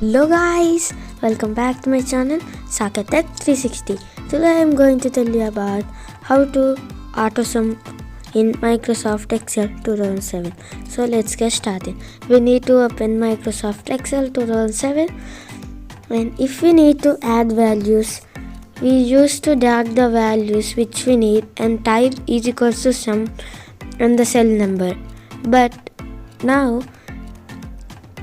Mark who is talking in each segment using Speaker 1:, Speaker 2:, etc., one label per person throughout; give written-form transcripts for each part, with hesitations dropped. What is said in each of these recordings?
Speaker 1: Hello guys, welcome back to my channel Sakatech 360. Today I am going to tell you about how to AutoSum in Microsoft Excel 2007. So let's get started. We need to open Microsoft Excel 2007, and if we need to add values, we used to drag the values which we need and type is equals to sum and the cell number. But now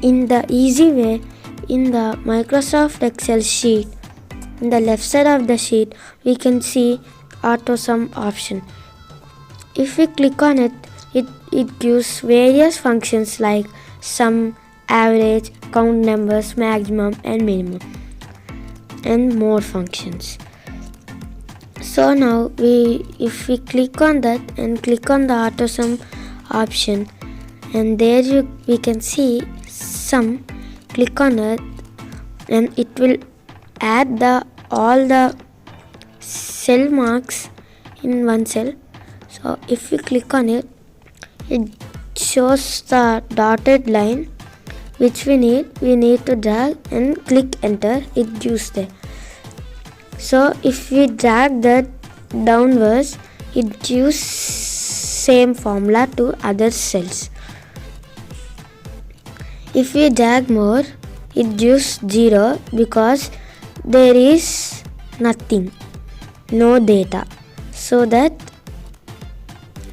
Speaker 1: in the easy way, in the Microsoft Excel sheet, in the left side of the sheet, we can see AutoSum option. If we click on it, it gives various functions like sum, average, count numbers, maximum and minimum, and more functions. So now if we click on that and click on the AutoSum option, and there we can see sum. Click on it and it will add all the cell marks in one cell. So if we click on it, it shows the dotted line which we need to drag and click enter. It gives there. So if we drag that downwards, it gives same formula to other cells. If we drag more, it gives 0 because there is nothing, no data. So that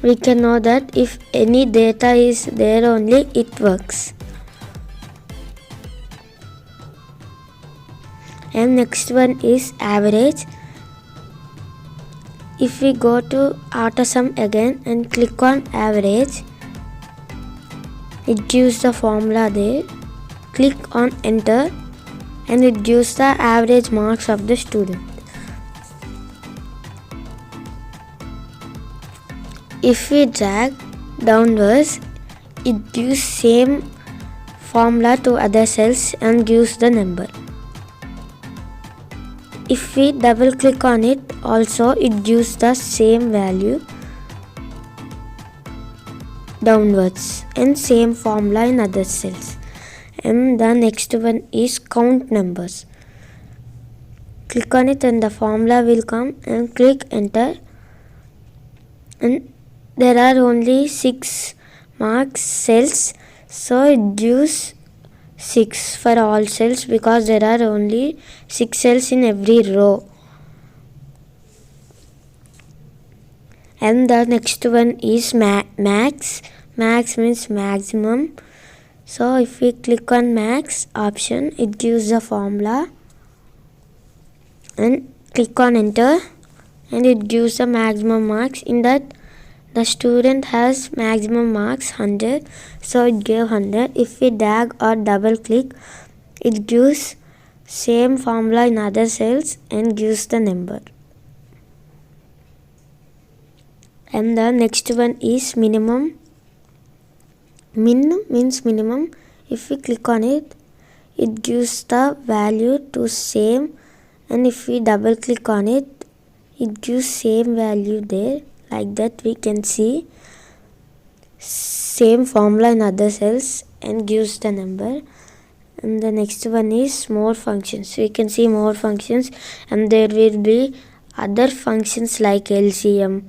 Speaker 1: we can know that if any data is there only, it works. And next one is average. If we go to AutoSum again and click on average, it gives the formula there. Click on enter and it gives the average marks of the student. If we drag downwards, it gives same formula to other cells and gives the number. If we double click on it, also it gives the same value downwards and same formula in other cells. And the next one is count numbers. Click on it and the formula will come and click enter, and there are only 6 marks cells, so it gives 6 for all cells because there are only 6 cells in every row. And the next one is max. Max means maximum. So if we click on max option, it gives the formula and click on enter and it gives the maximum marks. In that the student has maximum marks 100, so it gave 100. If we drag or double click, it gives same formula in other cells and gives the number. And the next one is minimum. Min means minimum. If we click on it, it gives the value to same, and if we double click on it, it gives same value there. Like that we can see same formula in other cells and gives the number. And the next one is more functions. We can see more functions, and there will be other functions like LCM,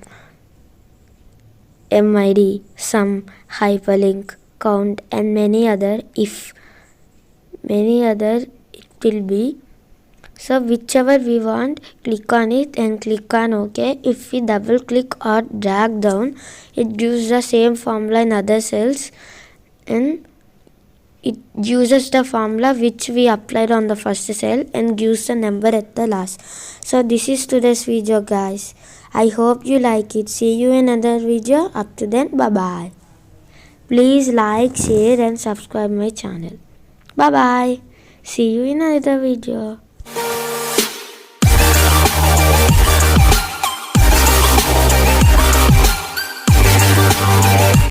Speaker 1: MID, sum, hyperlink, count and many other. If many other it will be. So whichever we want, click on it and click on OK. If we double click or drag down, it gives the same formula in other cells and it uses the formula which we applied on the first cell and gives the number at the last. So this is today's video guys. I hope you like it. See you in another video. Up to then, bye bye. Please like, share and subscribe my channel. Bye bye. See you in another video.